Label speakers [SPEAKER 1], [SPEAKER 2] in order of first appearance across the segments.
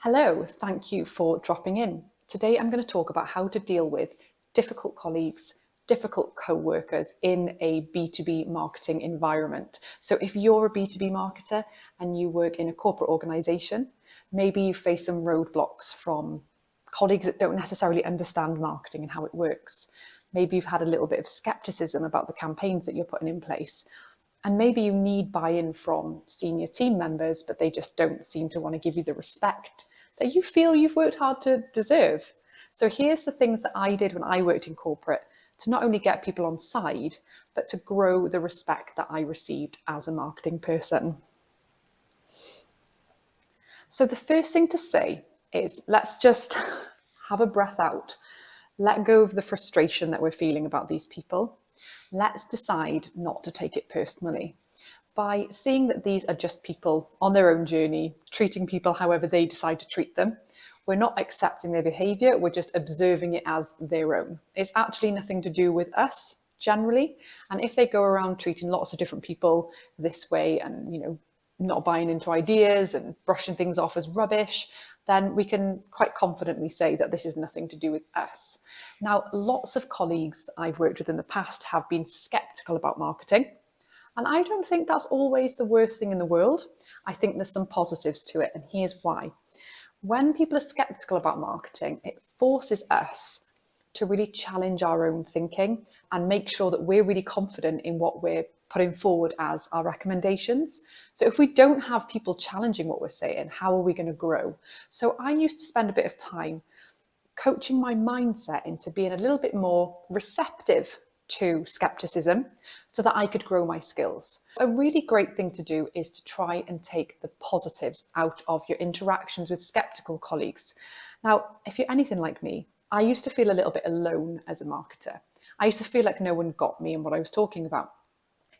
[SPEAKER 1] Hello, thank you for dropping in. Today I'm going to talk about how to deal with difficult colleagues, difficult co-workers in a B2B marketing environment. So if you're a B2B marketer and you work in a corporate organization, maybe you face some roadblocks from colleagues that don't necessarily understand marketing and how it works. Maybe you've had a little bit of skepticism about the campaigns that you're putting in place. And maybe you need buy-in from senior team members, but they just don't seem to want to give you the respect that you feel you've worked hard to deserve. So here's the things that I did when I worked in corporate to not only get people on side, but to grow the respect that I received as a marketing person. So the first thing to say is let's just have a breath out. Let go of the frustration that we're feeling about these people. Let's decide not to take it personally by seeing that these are just people on their own journey, treating people however they decide to treat them. We're not accepting their behaviour, we're just observing it as their own. It's actually nothing to do with us generally. And if they go around treating lots of different people this way and, not buying into ideas and brushing things off as rubbish, then we can quite confidently say that this is nothing to do with us. Now, lots of colleagues that I've worked with in the past have been skeptical about marketing. And I don't think that's always the worst thing in the world. I think there's some positives to it, and here's why. When people are skeptical about marketing, it forces us to really challenge our own thinking and make sure that we're really confident in what we're putting forward as our recommendations. So if we don't have people challenging what we're saying, how are we going to grow? So I used to spend a bit of time coaching my mindset into being a little bit more receptive to skepticism so that I could grow my skills. A really great thing to do is to try and take the positives out of your interactions with skeptical colleagues. Now, if you're anything like me, I used to feel a little bit alone as a marketer. I used to feel like no one got me and what I was talking about.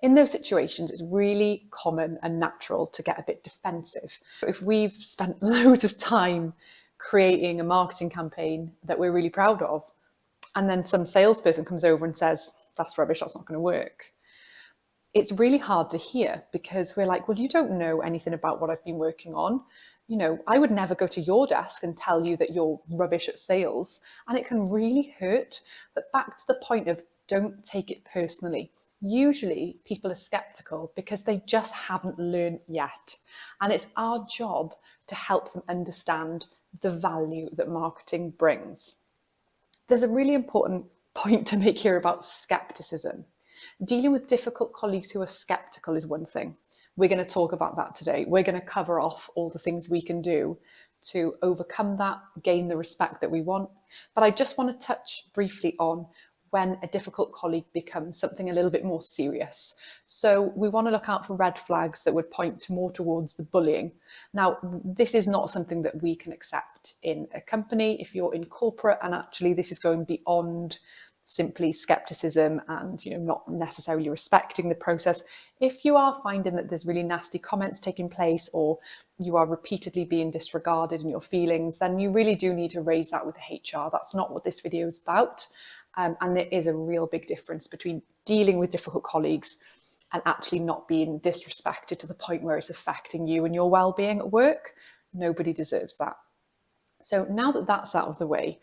[SPEAKER 1] In those situations, it's really common and natural to get a bit defensive. If we've spent loads of time creating a marketing campaign that we're really proud of, and then some salesperson comes over and says, that's rubbish, that's not going to work, it's really hard to hear because we're like, well, you don't know anything about what I've been working on. I would never go to your desk and tell you that you're rubbish at sales. And it can really hurt. But back to the point of don't take it personally. Usually people are skeptical because they just haven't learned yet. And it's our job to help them understand the value that marketing brings. There's a really important point to make here about skepticism. Dealing with difficult colleagues who are skeptical is one thing. We're going to talk about that today. We're going to cover off all the things we can do to overcome that, gain the respect that we want. But I just want to touch briefly on when a difficult colleague becomes something a little bit more serious. So we want to look out for red flags that would point more towards the bullying. Now, this is not something that we can accept in a company. If you're in corporate, and actually this is going beyond simply skepticism and not necessarily respecting the process. If you are finding that there's really nasty comments taking place or you are repeatedly being disregarded in your feelings, then you really do need to raise that with HR. That's not what this video is about. And there is a real big difference between dealing with difficult colleagues and actually not being disrespected to the point where it's affecting you and your well-being at work. Nobody deserves that. So now that that's out of the way,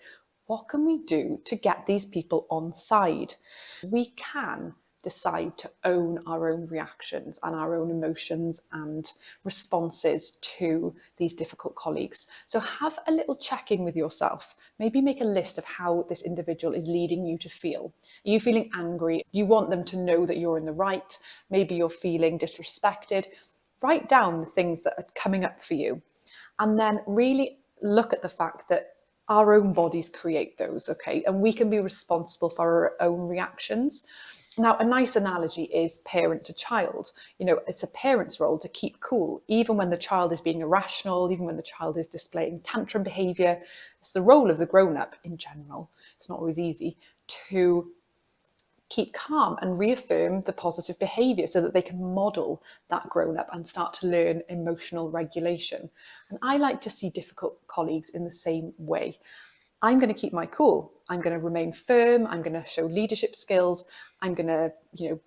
[SPEAKER 1] what can we do to get these people on side? We can decide to own our own reactions and our own emotions and responses to these difficult colleagues. So have a little check-in with yourself. Maybe make a list of how this individual is leading you to feel. Are you feeling angry? You want them to know that you're in the right. Maybe you're feeling disrespected. Write down the things that are coming up for you. And then really look at the fact that our own bodies create those, okay? And we can be responsible for our own reactions. Now, a nice analogy is parent to child. It's a parent's role to keep cool, even when the child is being irrational, even when the child is displaying tantrum behavior. It's the role of the grown-up in general. It's not always easy to keep calm and reaffirm the positive behavior so that they can model that grown-up and start to learn emotional regulation. And I like to see difficult colleagues in the same way. I'm going to keep my cool. I'm going to remain firm. I'm going to show leadership skills. I'm going to,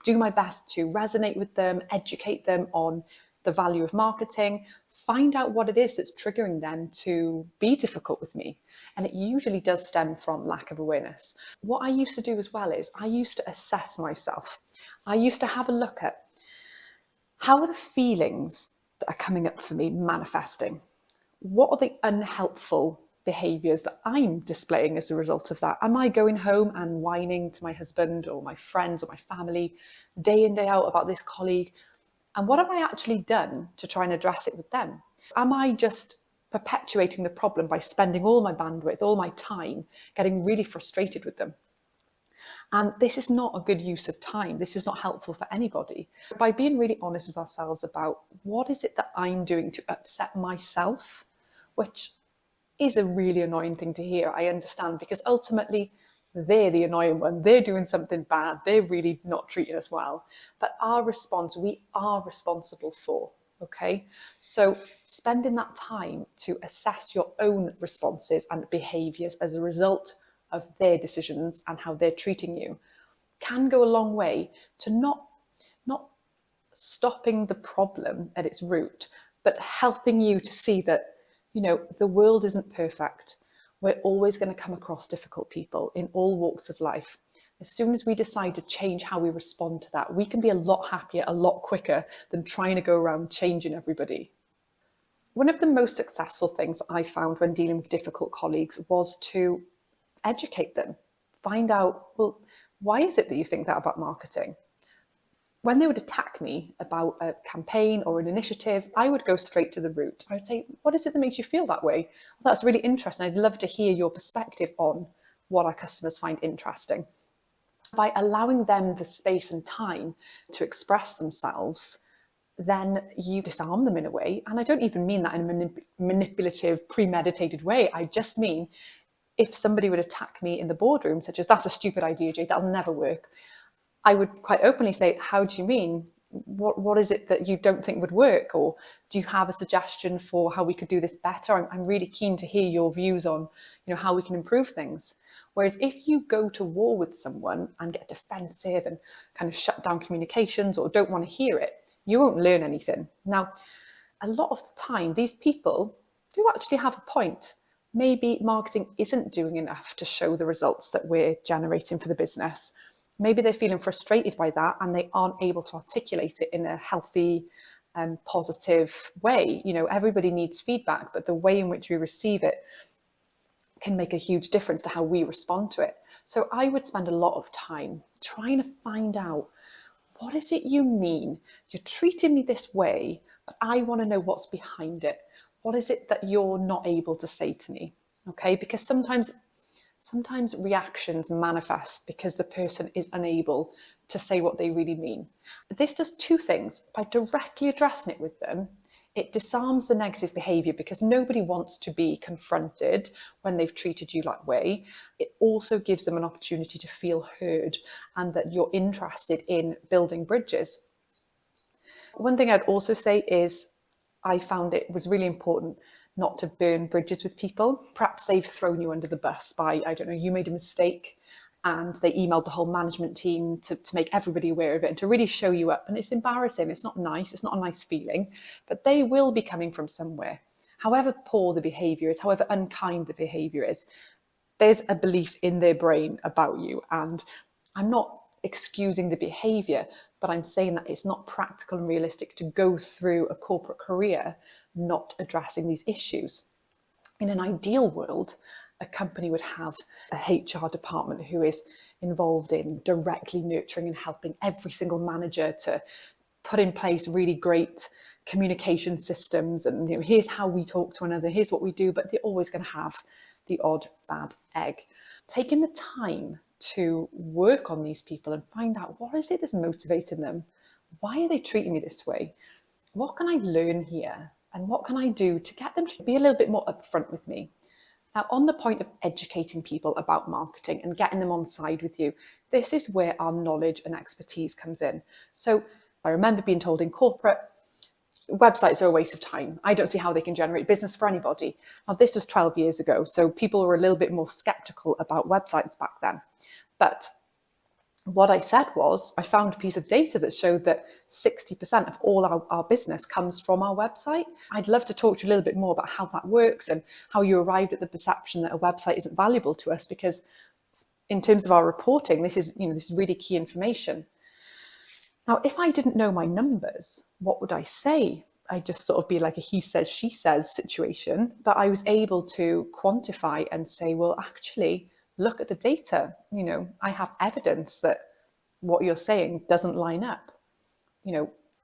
[SPEAKER 1] do my best to resonate with them, educate them on the value of marketing, find out what it is that's triggering them to be difficult with me. And it usually does stem from lack of awareness. What I used to do as well is I used to assess myself. I used to have a look at how are the feelings that are coming up for me manifesting? What are the unhelpful behaviours that I'm displaying as a result of that? Am I going home and whining to my husband or my friends or my family day in, day out about this colleague? And what have I actually done to try and address it with them? Am I just perpetuating the problem by spending all my bandwidth, all my time, getting really frustrated with them? And this is not a good use of time. This is not helpful for anybody. By being really honest with ourselves about what is it that I'm doing to upset myself, which is a really annoying thing to hear, I understand, because ultimately they're the annoying one. They're doing something bad. They're really not treating us well. But our response, we are responsible for. Okay, so spending that time to assess your own responses and behaviours as a result of their decisions and how they're treating you can go a long way to not stopping the problem at its root, but helping you to see that, the world isn't perfect. We're always going to come across difficult people in all walks of life. As soon as we decide to change how we respond to that, we can be a lot happier, a lot quicker than trying to go around changing everybody. One of the most successful things I found when dealing with difficult colleagues was to educate them. Find out, well, why is it that you think that about marketing? When they would attack me about a campaign or an initiative, I would go straight to the root. I would say, what is it that makes you feel that way? Well, that's really interesting. I'd love to hear your perspective on what our customers find interesting. By allowing them the space and time to express themselves, then you disarm them in a way. And I don't even mean that in a manipulative, premeditated way. I just mean if somebody would attack me in the boardroom, such as, that's a stupid idea, Jade, that'll never work, I would quite openly say, how do you mean? What is it that you don't think would work? Or do you have a suggestion for how we could do this better? I'm really keen to hear your views on, how we can improve things. Whereas if you go to war with someone and get defensive and kind of shut down communications or don't want to hear it, you won't learn anything. Now, a lot of the time, these people do actually have a point. Maybe marketing isn't doing enough to show the results that we're generating for the business. Maybe they're feeling frustrated by that and they aren't able to articulate it in a healthy and positive way. Everybody needs feedback, but the way in which we receive it can make a huge difference to how we respond to it. So I would spend a lot of time trying to find out, what is it you mean? You're treating me this way, but I want to know what's behind it. What is it that you're not able to say to me? Okay, because sometimes reactions manifest because the person is unable to say what they really mean. This does two things. By directly addressing it with them, it disarms the negative behaviour because nobody wants to be confronted when they've treated you that way. It also gives them an opportunity to feel heard and that you're interested in building bridges. One thing I'd also say is I found it was really important not to burn bridges with people. Perhaps they've thrown you under the bus by, I don't know, you made a mistake and they emailed the whole management team to make everybody aware of it and to really show you up. And it's embarrassing. It's not nice. It's not a nice feeling, but they will be coming from somewhere. However poor the behaviour is, however unkind the behaviour is, there's a belief in their brain about you. And I'm not excusing the behaviour, but I'm saying that it's not practical and realistic to go through a corporate career not addressing these issues. In an ideal world, a company would have a HR department who is involved in directly nurturing and helping every single manager to put in place really great communication systems. And here's how we talk to one another, here's what we do, but they're always going to have the odd bad egg. Taking the time to work on these people and find out what is it that's motivating them? Why are they treating me this way? What can I learn here? And what can I do to get them to be a little bit more upfront with me? Now, on the point of educating people about marketing and getting them on side with you, this is where our knowledge and expertise comes in. So I remember being told in corporate, websites are a waste of time. I don't see how they can generate business for anybody. Now, this was 12 years ago, so people were a little bit more skeptical about websites back then. But What I said was, I found a piece of data that showed that 60% of all our business comes from our website. I'd love to talk to you a little bit more about how that works and how you arrived at the perception that a website isn't valuable to us, because in terms of our reporting, this is really key information. Now, if I didn't know my numbers, what would I say? I'd just sort of be like a he says, she says situation. But I was able to quantify and say, well, actually, look at the data. I have evidence that what you're saying doesn't line up.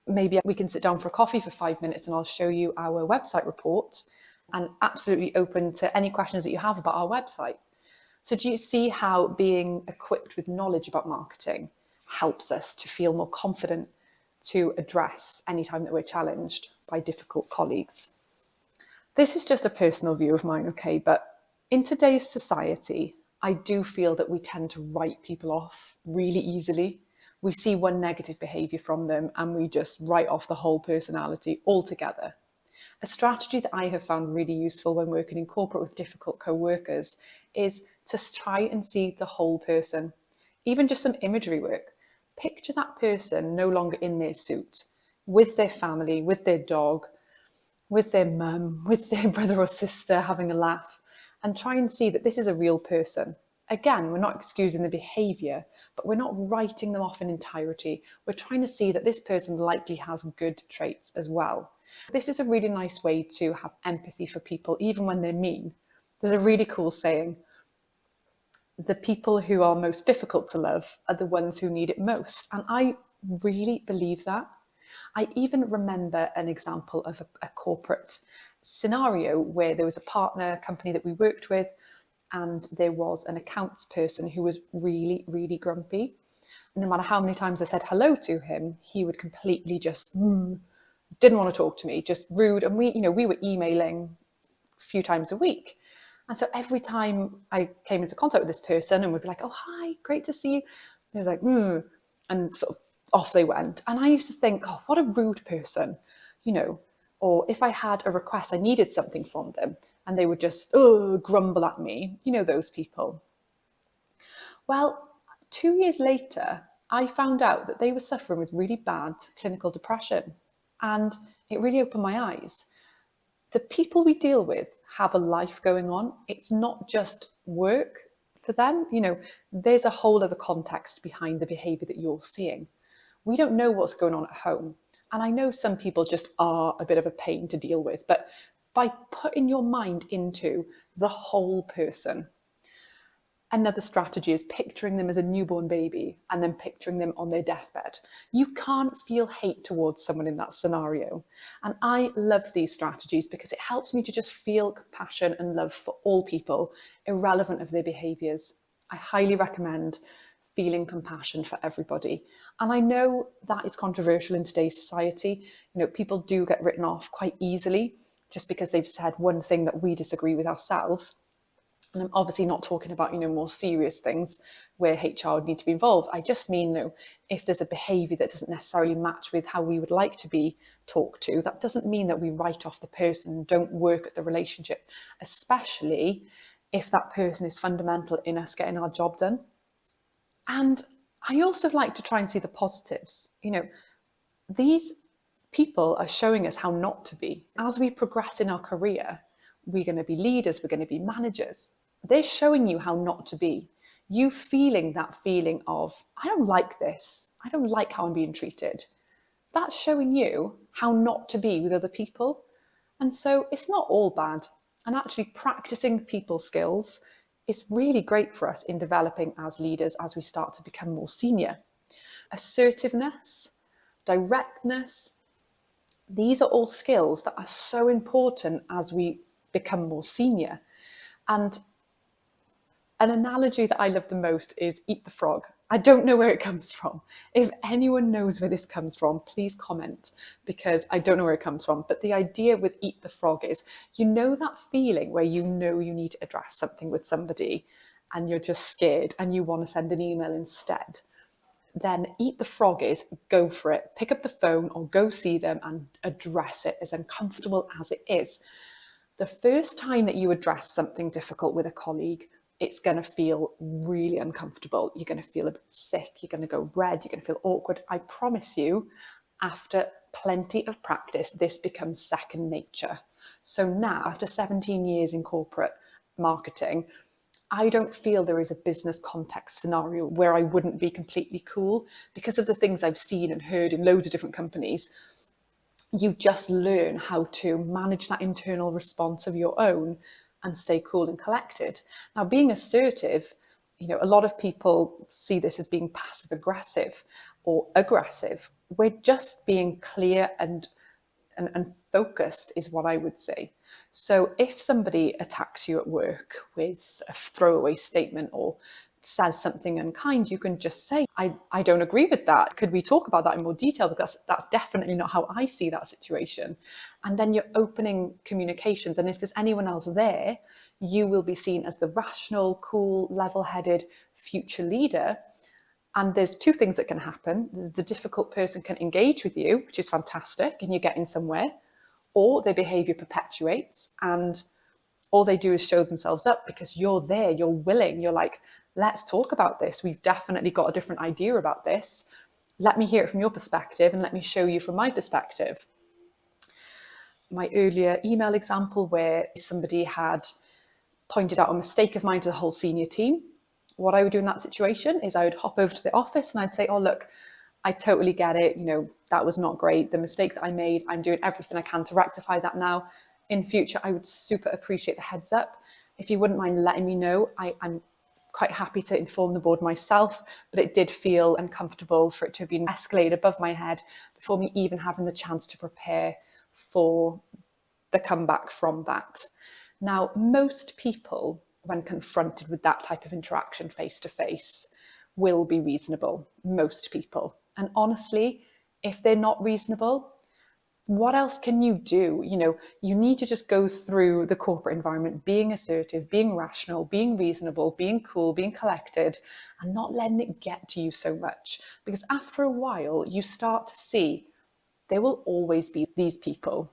[SPEAKER 1] Maybe we can sit down for a coffee for 5 minutes and I'll show you our website report, and absolutely open to any questions that you have about our website. So do you see how being equipped with knowledge about marketing helps us to feel more confident to address any time that we're challenged by difficult colleagues? This is just a personal view of mine, okay? But in today's society, I do feel that we tend to write people off really easily. We see one negative behaviour from them and we just write off the whole personality altogether. A strategy that I have found really useful when working in corporate with difficult co-workers is to try and see the whole person. Even just some imagery work. Picture that person no longer in their suit, with their family, with their dog, with their mum, with their brother or sister, having a laugh, and try and see that this is a real person. Again, we're not excusing the behaviour, but we're not writing them off in entirety. We're trying to see that this person likely has good traits as well. This is a really nice way to have empathy for people, even when they're mean. There's a really cool saying: the people who are most difficult to love are the ones who need it most. And I really believe that. I even remember an example of a corporate scenario where there was a partner company that we worked with, and there was an accounts person who was really, really grumpy. And no matter how many times I said hello to him, he would completely just didn't want to talk to me, just rude. And we were emailing a few times a week. And so every time I came into contact with this person and would be like, oh, hi, great to see you. He was like, and sort of off they went. And I used to think, oh, what a rude person, or if I had a request, I needed something from them and they would just grumble at me, those people. Well, 2 years later, I found out that they were suffering with really bad clinical depression. And it really opened my eyes. The people we deal with have a life going on. It's not just work for them. There's a whole other context behind the behavior that you're seeing. We don't know what's going on at home. And I know some people just are a bit of a pain to deal with, but by putting your mind into the whole person. Another strategy is picturing them as a newborn baby and then picturing them on their deathbed. You can't feel hate towards someone in that scenario. And I love these strategies because it helps me to just feel compassion and love for all people, irrelevant of their behaviours. I highly recommend feeling compassion for everybody. And I know that is controversial in today's society. People do get written off quite easily just because they've said one thing that we disagree with ourselves. And I'm obviously not talking about, more serious things where HR would need to be involved. I just mean, if there's a behaviour that doesn't necessarily match with how we would like to be talked to, that doesn't mean that we write off the person and don't work at the relationship, especially if that person is fundamental in us getting our job done. And I also like to try and see the positives. These people are showing us how not to be. As we progress in our career, we're going to be leaders, we're going to be managers. They're showing you how not to be. You feeling that feeling of, I don't like this. I don't like how I'm being treated. That's showing you how not to be with other people. And so it's not all bad. And actually practicing people skills is really great for us in developing as leaders as we start to become more senior. Assertiveness, directness, these are all skills that are so important as we become more senior. And an analogy that I love the most is eat the frog. I don't know where it comes from. If anyone knows where this comes from, please comment, because I don't know where it comes from. But the idea with eat the frog is, that feeling where you need to address something with somebody and you're just scared and you want to send an email instead. Then eat the frog is go for it. Pick up the phone or go see them and address it, as uncomfortable as it is. The first time that you address something difficult with a colleague, it's going to feel really uncomfortable. You're going to feel a bit sick. You're going to go red. You're going to feel awkward. I promise you, after plenty of practice, this becomes second nature. So now, after 17 years in corporate marketing, I don't feel there is a business context scenario where I wouldn't be completely cool because of the things I've seen and heard in loads of different companies. You just learn how to manage that internal response of your own and stay cool and collected. Now, being assertive, a lot of people see this as being passive aggressive or aggressive. We're just being clear and focused is what I would say. So if somebody attacks you at work with a throwaway statement or says something unkind, you can just say, I don't agree with that. Could we talk about that in more detail? Because that's definitely not how I see that situation. And then you're opening communications. And if there's anyone else there, you will be seen as the rational, cool, level-headed future leader. And there's two things that can happen. The difficult person can engage with you, which is fantastic, and you're getting somewhere, or their behavior perpetuates and all they do is show themselves up because you're there, you're willing, you're like, let's talk about this. We've definitely got a different idea about this. Let me hear it from your perspective and let me show you from my perspective. My earlier email example where somebody had pointed out a mistake of mine to the whole senior team. What I would do in that situation is I would hop over to the office and I'd say, oh, look, I totally get it. That was not great. The mistake that I made, I'm doing everything I can to rectify that now. In future, I would super appreciate the heads up. If you wouldn't mind letting me know, I'm quite happy to inform the board myself, but it did feel uncomfortable for it to have been escalated above my head before me even having the chance to prepare for the comeback from that. Now, most people, when confronted with that type of interaction face to face, will be reasonable. Most people. And honestly, if they're not reasonable, what else can you do? You need to just go through the corporate environment being assertive, being rational, being reasonable, being cool, being collected, and not letting it get to you so much. Because after a while, you start to see there will always be these people.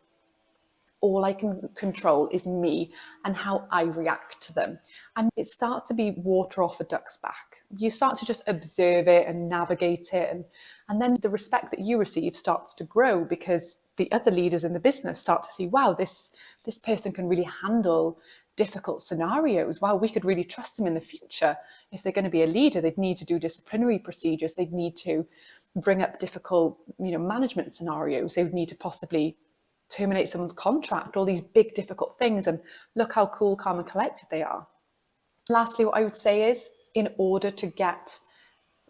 [SPEAKER 1] All I can control is me and how I react to them. And it starts to be water off a duck's back. You start to just observe it and navigate it. And then the respect that you receive starts to grow because the other leaders in the business start to see, wow, this person can really handle difficult scenarios. Wow, we could really trust them in the future. If they're going to be a leader, they'd need to do disciplinary procedures. They'd need to bring up difficult, management scenarios. They would need to possibly terminate someone's contract, all these big, difficult things. And look how cool, calm and collected they are. Lastly, what I would say is in order to get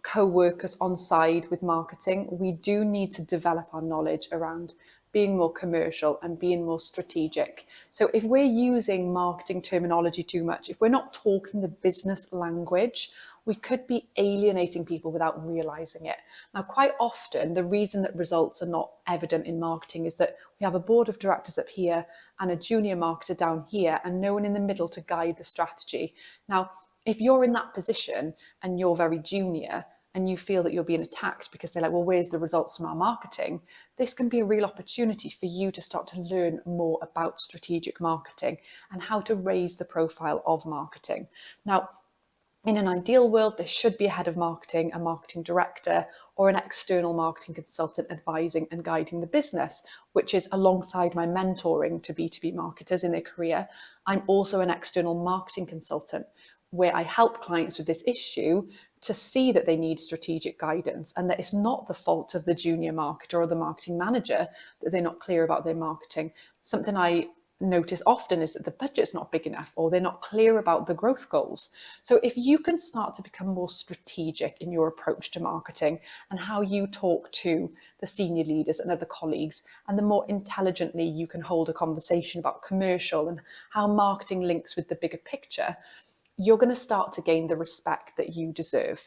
[SPEAKER 1] co-workers on side with marketing, we do need to develop our knowledge around being more commercial and being more strategic. So if we're using marketing terminology too much, if we're not talking the business language, we could be alienating people without realizing it. Now, quite often, the reason that results are not evident in marketing is that we have a board of directors up here and a junior marketer down here and no one in the middle to guide the strategy. Now, if you're in that position and you're very junior, and you feel that you're being attacked because they're like, well, where's the results from our marketing? This can be a real opportunity for you to start to learn more about strategic marketing and how to raise the profile of marketing. Now, in an ideal world, there should be a head of marketing, a marketing director, or an external marketing consultant advising and guiding the business, which is alongside my mentoring to B2B marketers in their career. I'm also an external marketing consultant where I help clients with this issue to see that they need strategic guidance and that it's not the fault of the junior marketer or the marketing manager that they're not clear about their marketing. Something I notice often is that the budget's not big enough or they're not clear about the growth goals. So if you can start to become more strategic in your approach to marketing and how you talk to the senior leaders and other colleagues, and the more intelligently you can hold a conversation about commercial and how marketing links with the bigger picture, you're going to start to gain the respect that you deserve.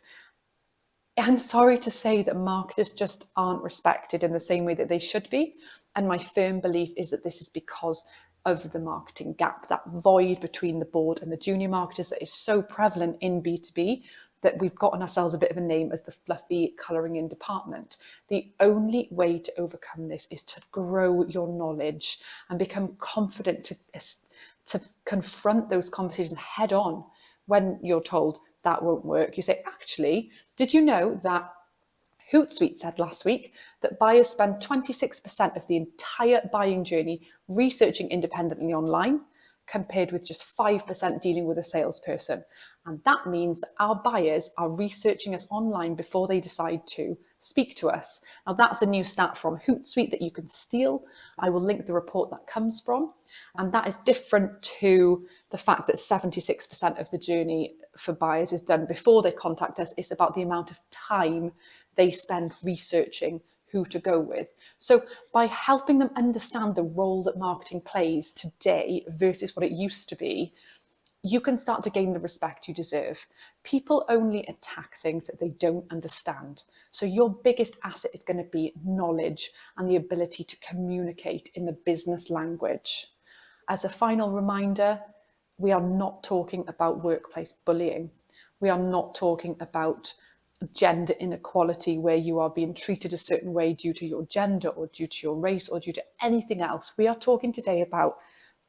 [SPEAKER 1] I'm sorry to say that marketers just aren't respected in the same way that they should be. And my firm belief is that this is because of the marketing gap, that void between the board and the junior marketers that is so prevalent in B2B that we've gotten ourselves a bit of a name as the fluffy colouring in department. The only way to overcome this is to grow your knowledge and become confident to confront those conversations head on when you're told that won't work, you say, actually, did you know that Hootsuite said last week that buyers spend 26% of the entire buying journey researching independently online, compared with just 5% dealing with a salesperson. And that means that our buyers are researching us online before they decide to speak to us. Now, that's a new stat from Hootsuite that you can steal. I will link the report that comes from. And that is different to the fact that 76% of the journey for buyers is done before they contact us. It's about the amount of time they spend researching who to go with. So by helping them understand the role that marketing plays today versus what it used to be, you can start to gain the respect you deserve. People only attack things that they don't understand. So your biggest asset is going to be knowledge and the ability to communicate in the business language. As a final reminder, we are not talking about workplace bullying. We are not talking about gender inequality where you are being treated a certain way due to your gender or due to your race or due to anything else. We are talking today about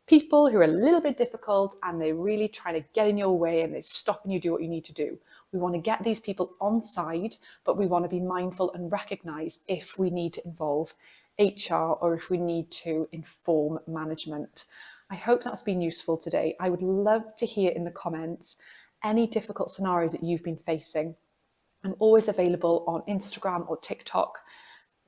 [SPEAKER 1] people who are a little bit difficult and they're really trying to get in your way and they're stopping you do what you need to do. We want to get these people on side, but we want to be mindful and recognize if we need to involve HR or if we need to inform management. I hope that's been useful today. I would love to hear in the comments any difficult scenarios that you've been facing. I'm always available on Instagram or TikTok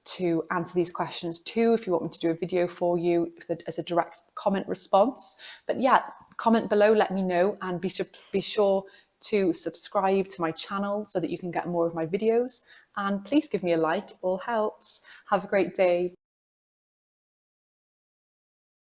[SPEAKER 1] to answer these questions too, if you want me to do a video for you as a direct comment response. But yeah, comment below, let me know, and be sure to subscribe to my channel so that you can get more of my videos. And please give me a like, it all helps. Have a great day.